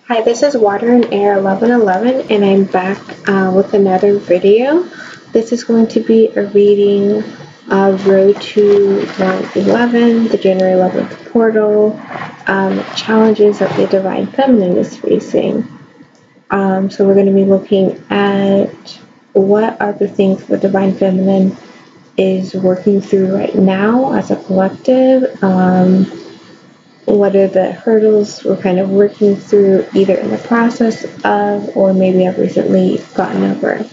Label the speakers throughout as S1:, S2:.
S1: Hi, this is Water and Air 1111, and I'm back with another video. This is going to be a reading of Road to 111, the January 11th portal, challenges that the Divine Feminine is facing. So we're going to be looking at what are the things the Divine Feminine is working through right now as a collective. What are the hurdles we're kind of working through, either in the process of, or maybe have recently gotten over.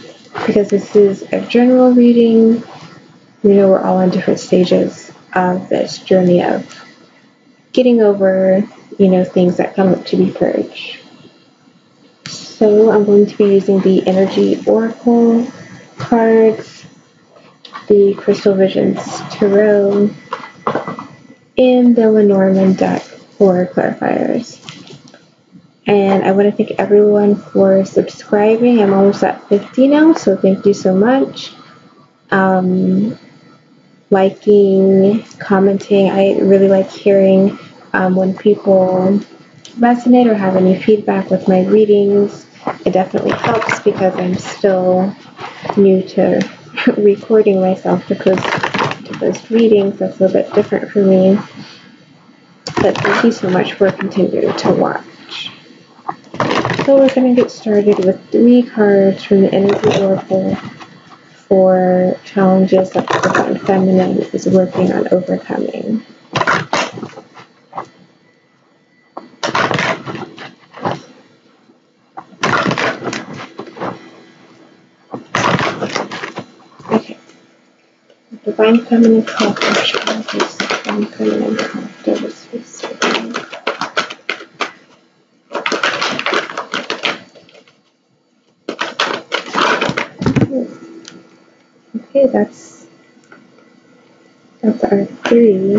S1: Because this is a general reading, we're all on different stages of this journey of getting over, things that come up to be purged. So I'm going to be using the Energy Oracle cards, the Crystal Visions Tarot, and the Lenormand deck for clarifiers. And I want to thank everyone for subscribing. I'm almost at 50 now, so thank you so much. Liking, commenting. I really like hearing when people resonate or have any feedback with my readings. It definitely helps because I'm still new to recording myself to post readings. That's a little bit different for me. But thank you so much for continuing to watch. So we're going to get started with 3 cards from the Energy Oracle for challenges that the Divine Feminine is working on overcoming. Okay. Divine Feminine collective challenges. Divine Feminine collective is facing. Okay, that's our 3.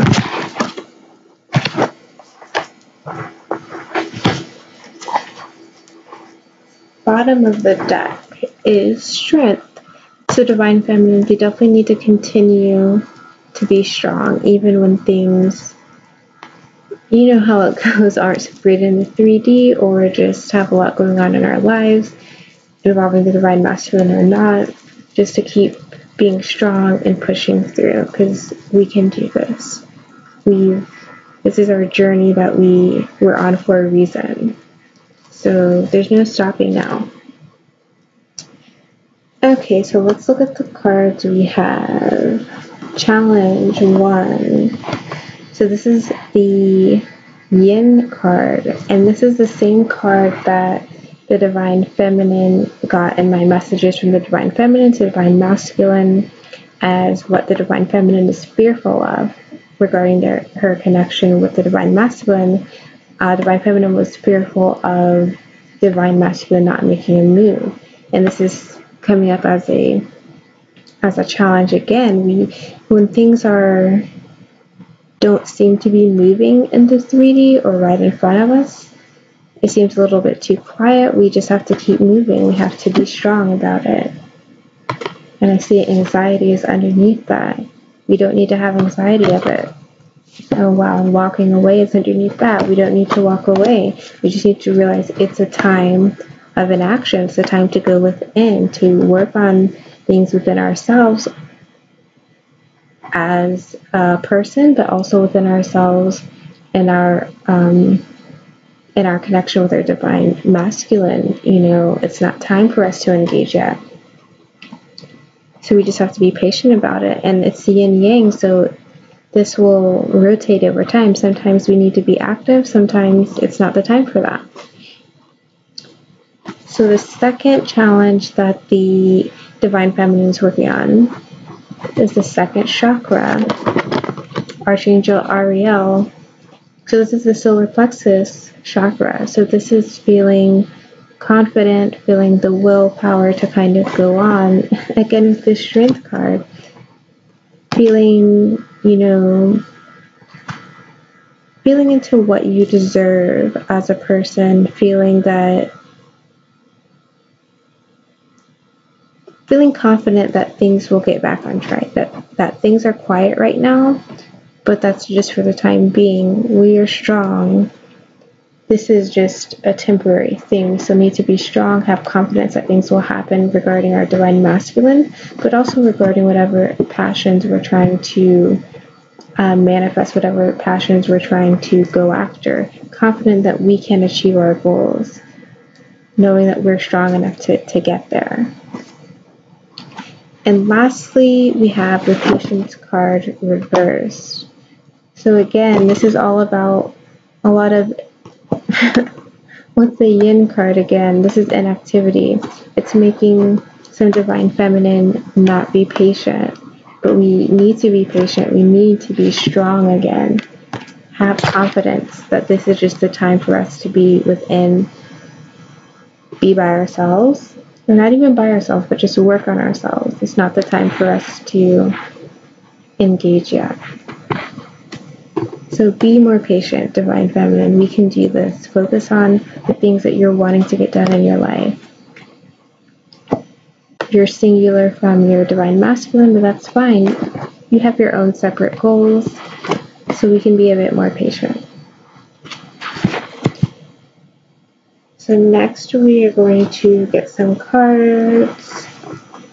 S1: Bottom of the deck is strength. So Divine Feminine, they definitely need to continue to be strong, even when things, how it goes, aren't separated in the 3D or just have a lot going on in our lives, involving the Divine Masculine or not, just to keep being strong and pushing through, because we can do this. This is our journey that we're on for a reason. So there's no stopping now. Okay, so let's look at the cards we have. Challenge 1. So this is the Yin card, and this is the same card that the Divine Feminine got in my messages from the Divine Feminine to Divine Masculine as what the Divine Feminine is fearful of regarding her connection with the Divine Masculine. Divine Feminine was fearful of Divine Masculine not making a move, and this is coming up as a challenge again. When things don't seem to be moving in the 3D or right in front of us, it seems a little bit too quiet. We just have to keep moving. We have to be strong about it. And I see anxiety is underneath that. We don't need to have anxiety of it. Oh wow, and walking away is underneath that. We don't need to walk away. We just need to realize it's a time of inaction. It's a time to go within, to work on things within ourselves as a person, but also within ourselves in our connection with our Divine Masculine. It's not time for us to engage yet. So we just have to be patient about it. And it's the yin yang, so this will rotate over time. Sometimes we need to be active, sometimes it's not the time for that. So the second challenge that the Divine Feminine is working on is the second chakra, Archangel Ariel. So this is the solar plexus chakra. So this is feeling confident, feeling the willpower to kind of go on. Again, with the strength card, feeling into what you deserve as a person, feeling confident that things will get back on track, that things are quiet right now, but that's just for the time being. We are strong. this is just a temporary thing. We still need to be strong, have confidence that things will happen regarding our divine masculine, but also regarding whatever passions we're trying to manifest, whatever passions we're trying to go after. Confident that we can achieve our goals, knowing that we're strong enough to get there. And lastly, we have the Patience card reversed. So again, this is all about a lot of what's the Yin card again? This is inactivity. It's making some divine feminine not be patient. But we need to be patient. We need to be strong again. Have confidence that this is just the time for us to be within, be by ourselves. Or not even by ourselves, but just work on ourselves. It's not the time for us to engage yet. So be more patient, divine feminine. We can do this. Focus on the things that you're wanting to get done in your life. You're singular from your divine masculine, but that's fine. You have your own separate goals, so we can be a bit more patient. So next we are going to get some cards.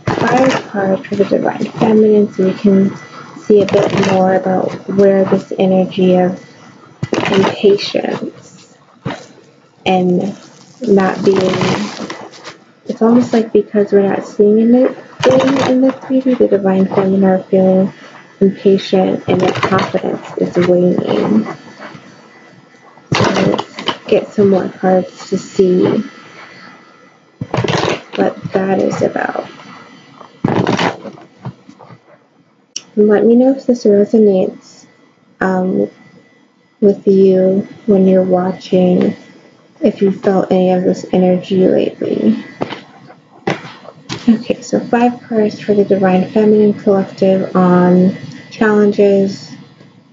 S1: 5 cards for the divine feminine, so we can see a bit more about where this energy of impatience and not being, it's almost like because we're not seeing anything in the 3D, the divine feminine are feeling impatient and their confidence is waning. So let's get some more cards to see what that is about. And let me know if this resonates with you when you're watching, if you felt any of this energy lately. Okay, so 5 cards for the Divine Feminine Collective on challenges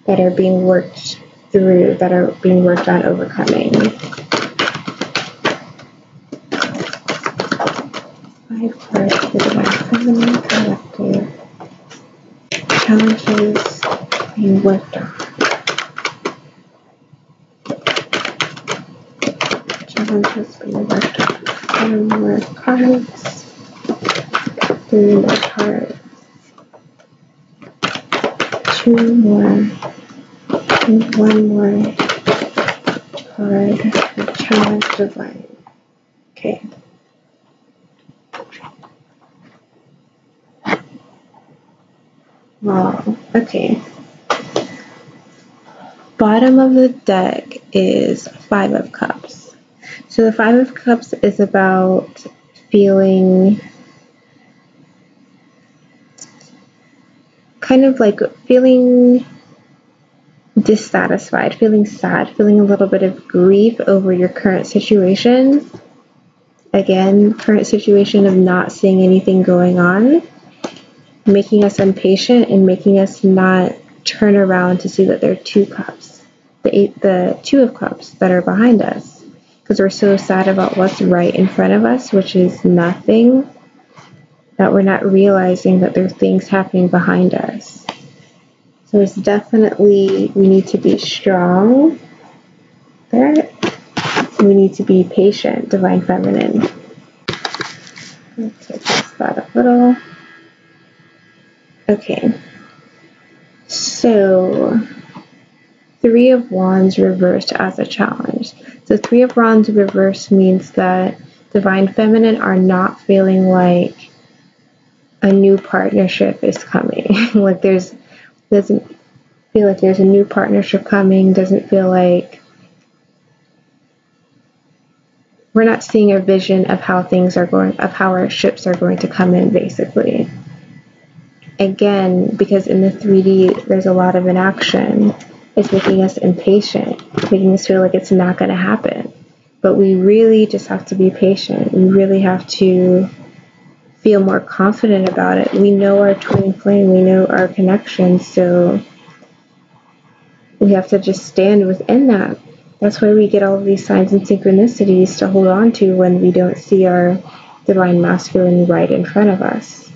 S1: that are being worked through, that are being worked on overcoming. 5 cards for the Divine Feminine Collective. Challenges being worked on. Challenges being worked on. 4 more cards. 3 more cards. 2 more. And 1 more card for Challenge Divine. Okay. Wow. Okay. Bottom of the deck is 5 of Cups. So the 5 of Cups is about feeling kind of like feeling dissatisfied, feeling sad, feeling a little bit of grief over your current situation. Again, current situation of not seeing anything going on, making us impatient and making us not turn around to see that there are 2 cups, the 2 of Cups that are behind us, because we're so sad about what's right in front of us, which is nothing, that we're not realizing that there are things happening behind us. So it's definitely, we need to be strong there. We need to be patient, Divine Feminine. Let's adjust that a little. Okay. So 3 of Wands reversed as a challenge. So 3 of Wands reversed means that Divine Feminine are not feeling like a new partnership is coming. Like doesn't feel like there's a new partnership coming, doesn't feel like we're not seeing a vision of how things are going, of how our ships are going to come in, basically. Again, because in the 3D there's a lot of inaction, it's making us impatient, making us feel like it's not going to happen. But we really just have to be patient. We really have to feel more confident about it. We know our twin flame, we know our connection, so we have to just stand within that. That's why we get all of these signs and synchronicities to hold on to when we don't see our divine masculine right in front of us.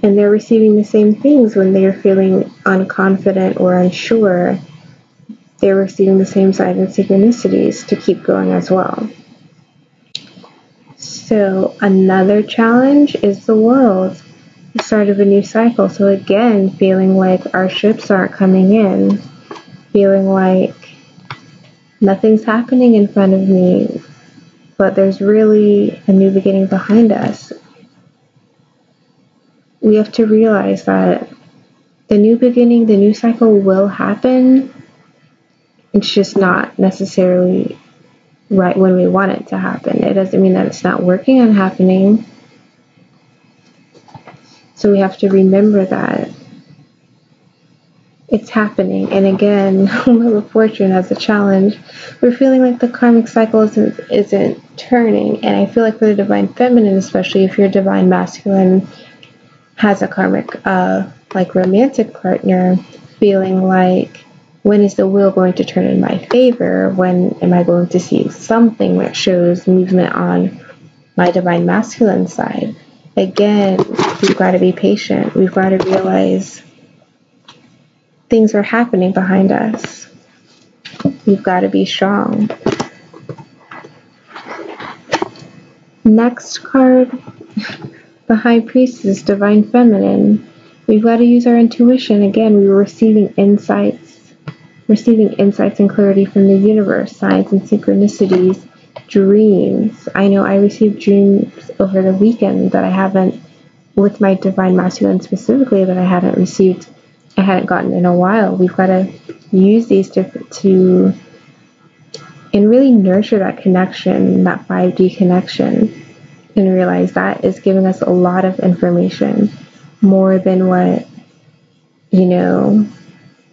S1: And they're receiving the same things when they're feeling unconfident or unsure. they're receiving the same signs and synchronicities to keep going as well. So another challenge is the world, the start of a new cycle. So again, feeling like our ships aren't coming in, feeling like nothing's happening in front of me, but there's really a new beginning behind us. We have to realize that the new beginning, the new cycle will happen. It's just not necessarily right when we want it to happen. It doesn't mean that it's not working on happening. So we have to remember that it's happening. And again, Wheel of Fortune as a challenge, we're feeling like the karmic cycle isn't turning. And I feel like for the Divine Feminine, especially if your Divine Masculine has a karmic, like romantic partner, feeling like, when is the wheel going to turn in my favor? When am I going to see something that shows movement on my Divine Masculine side? Again, we've got to be patient. We've got to realize things are happening behind us. We've got to be strong. Next card, the High Priestess, Divine Feminine. We've got to use our intuition. Again, we were receiving insights and clarity from the universe, signs and synchronicities, dreams. I know I received dreams over the weekend that I haven't, with my Divine Masculine specifically, that I hadn't gotten in a while. We've got to use these to and really nurture that connection, that 5D connection, and realize that is giving us a lot of information, more than what,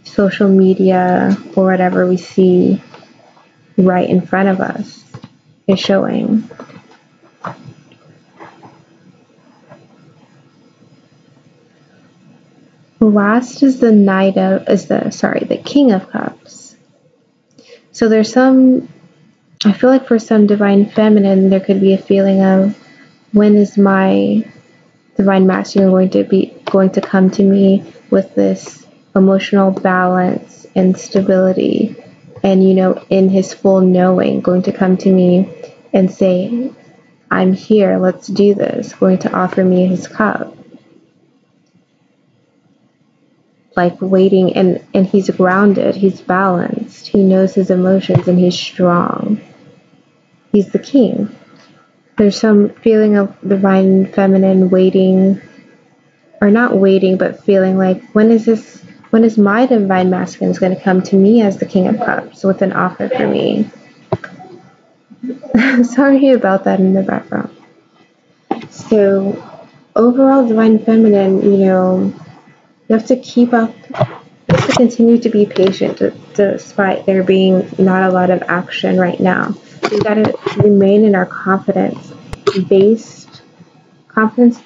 S1: social media or whatever we see right in front of us is showing. Last is the King of Cups. So there's I feel like for some Divine Feminine, there could be a feeling of, when is my Divine Masculine going to come to me with this emotional balance and stability, and in his full knowing, going to come to me and say, I'm here, let's do this, going to offer me his cup, like waiting, and he's grounded, he's balanced, he knows his emotions, and he's strong. He's the king. There's some feeling of Divine Feminine waiting, or not waiting, but feeling like, when is my Divine Masculine going to come to me as the King of Cups with an offer for me? Sorry about that in the background. So overall, Divine Feminine, you have to keep up, you have to continue to be patient despite there being not a lot of action right now. We've got to remain in our confidence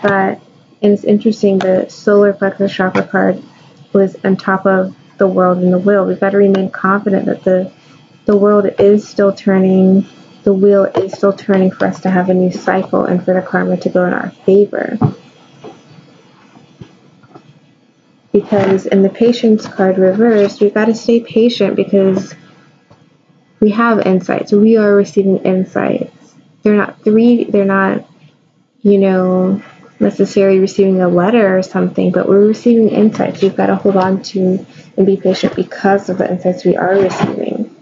S1: that, and it's interesting, the solar plexus chakra card was on top of the world and the wheel. We've got to remain confident that the world is still turning, the wheel is still turning for us to have a new cycle and for the karma to go in our favor. Because in the Patience card reversed, we've got to stay patient because we have insights. We are receiving insights. They're not necessarily receiving a letter or something, but we're receiving insights. We've got to hold on to and be patient because of the insights we are receiving.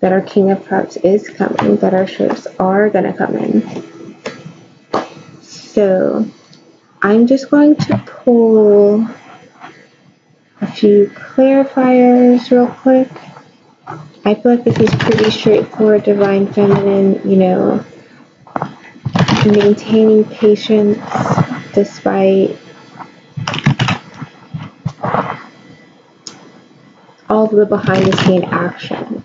S1: That our King of Cups is coming, that our ships are going to come in. So I'm just going to pull a few clarifiers real quick. I feel like this is pretty straightforward. Divine Feminine, maintaining patience despite all of the behind the scene action.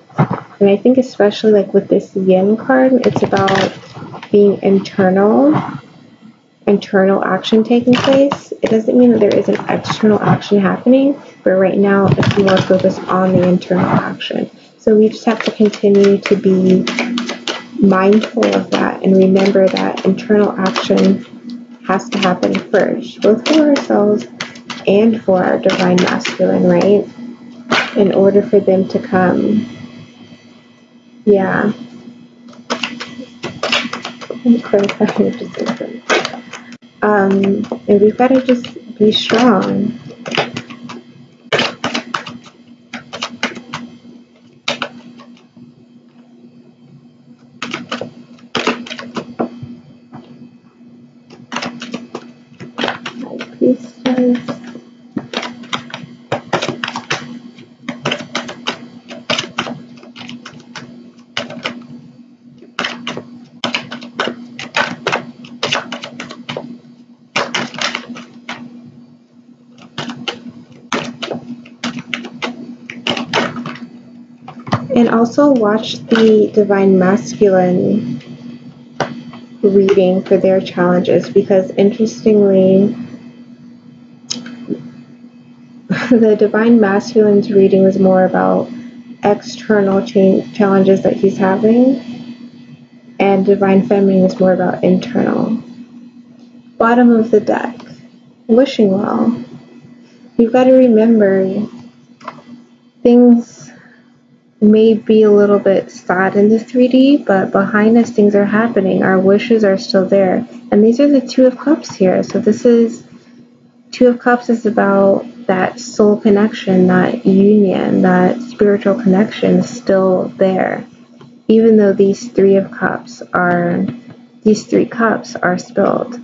S1: And I think especially like with this Yin card, it's about being internal action taking place. It doesn't mean that there isn't external action happening, but right now it's more focused on the internal action. So we just have to continue to be mindful of that and remember that internal action has to happen first, both for ourselves and for our Divine Masculine, right? In order for them to come Yeah. And we've got to just be strong. And also watch the Divine Masculine reading for their challenges, because interestingly, the Divine Masculine's reading was more about external challenges that he's having, and Divine Feminine is more about internal. Bottom of the deck, wishing well. You've got to remember, things may be a little bit sad in the 3D, but behind us things are happening. Our wishes are still there. And these are the Two of Cups here. So this is, Two of Cups is about that soul connection, that union, that spiritual connection is still there. Even though these Three Cups are spilled.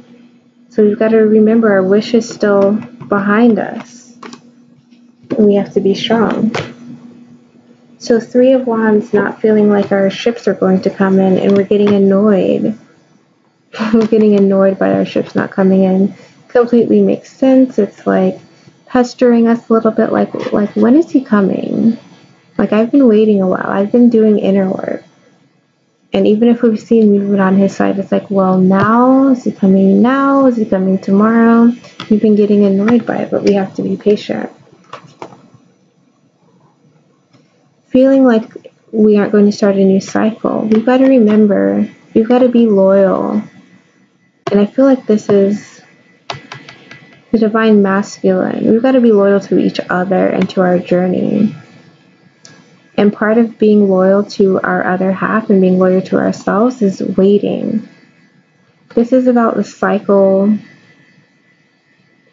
S1: So we've got to remember our wish is still behind us. And we have to be strong. So Three of Wands, not feeling like our ships are going to come in, and we're getting annoyed. We're getting annoyed by our ships not coming in. Completely makes sense. It's like pestering us a little bit, like when is he coming? Like, I've been waiting a while. I've been doing inner work. And even if we've seen movement on his side, it's like, well, now? Is he coming now? Is he coming tomorrow? We've been getting annoyed by it, but we have to be patient. Feeling like we aren't going to start a new cycle. We've got to remember, we've got to be loyal. And I feel like this is the Divine Masculine. We've got to be loyal to each other and to our journey. And part of being loyal to our other half and being loyal to ourselves is waiting. This is about the cycle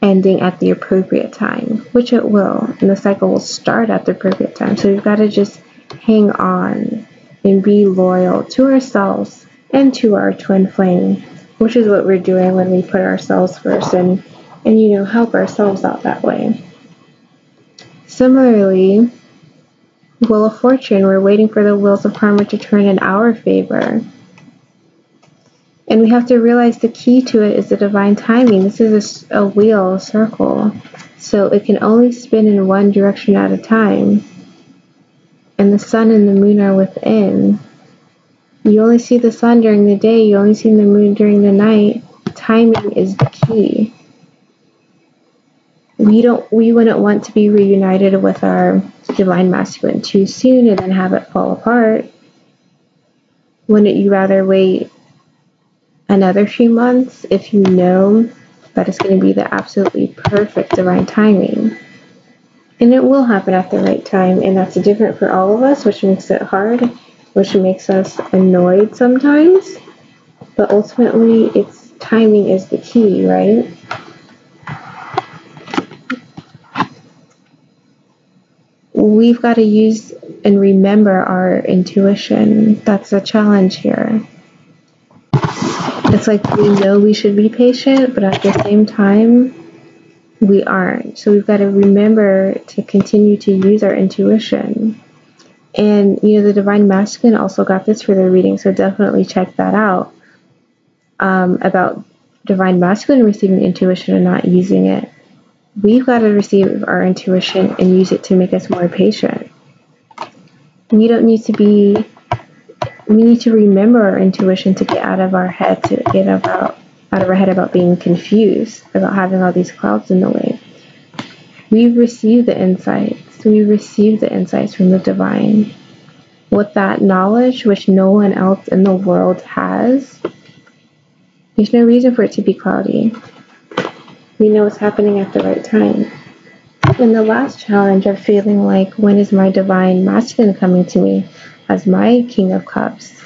S1: ending at the appropriate time, which it will. And the cycle will start at the appropriate time. So we've got to just hang on and be loyal to ourselves and to our twin flame, which is what we're doing when we put ourselves first and help ourselves out that way. Similarly, Wheel of Fortune, we're waiting for the wheels of karma to turn in our favor. And we have to realize the key to it is the divine timing. This is a wheel, a circle. So it can only spin in one direction at a time. And the sun and the moon are within. You only see the sun during the day. You only see the moon during the night. Timing is the key. We wouldn't want to be reunited with our Divine Masculine too soon and then have it fall apart. Wouldn't you rather wait another few months if you know that it's going to be the absolutely perfect divine timing? And it will happen at the right time, and that's different for all of us, which makes it hard, which makes us annoyed sometimes. But ultimately, timing is the key, right? We've got to use and remember our intuition. That's the challenge here. It's like we know we should be patient, but at the same time, we aren't. So we've got to remember to continue to use our intuition. And, the Divine Masculine also got this for their reading, so definitely check that out. About Divine Masculine receiving intuition and not using it. We've got to receive our intuition and use it to make us more patient. We need to remember our intuition to get out of our head, about being confused, about having all these clouds in the way. We've received the insights. We've received the insights from the divine. With that knowledge, which no one else in the world has, there's no reason for it to be cloudy. We know it's happening at the right time. And the last challenge of feeling like, when is my Divine Masculine coming to me? as my King of Cups,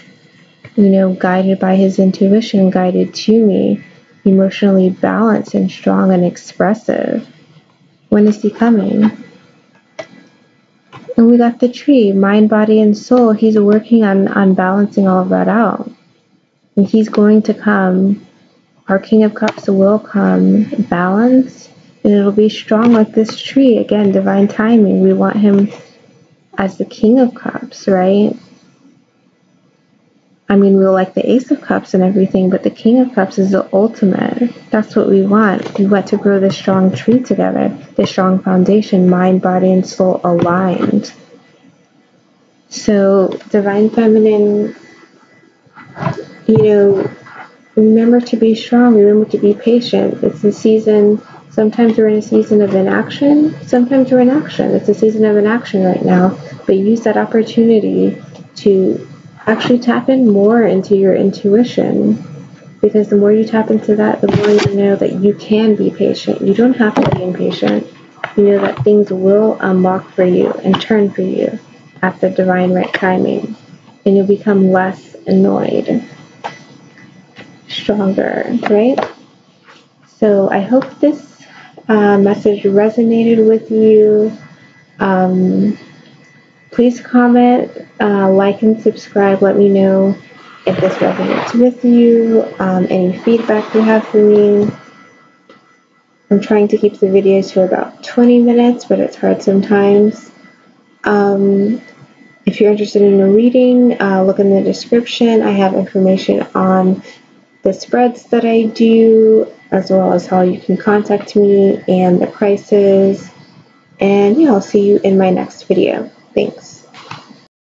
S1: you know, guided by his intuition, guided to me, emotionally balanced and strong and expressive. When is he coming? And we got the tree, mind, body, and soul. He's working on balancing all of that out. And he's going to come. Our King of Cups will come balanced, and it'll be strong like this tree. Again, divine timing. We want him as the King of Cups, right? I mean, we'll like the Ace of Cups and everything, but the King of Cups is the ultimate. That's what we want. We want to grow this strong tree together, this strong foundation, mind, body, and soul aligned. So, Divine Feminine, you know, remember to be strong, remember to be patient. It's a season, sometimes we're in a season of inaction, sometimes we're in action. It's a season of inaction right now, but use that opportunity to actually tap in more into your intuition, because the more you tap into that, the more you know that you can be patient. You don't have to be impatient. You know that things will unlock for you and turn for you at the divine right timing, and you'll become less annoyed, stronger, right? So I hope this message resonated with you. Please comment, like, and subscribe. Let me know if this resonates with you, any feedback you have for me. I'm trying to keep the videos to about 20 minutes, but it's hard sometimes. If you're interested in a reading, look in the description. I have information on the spreads that I do, as well as how you can contact me and the prices. And yeah, I'll see you in my next video. Thanks.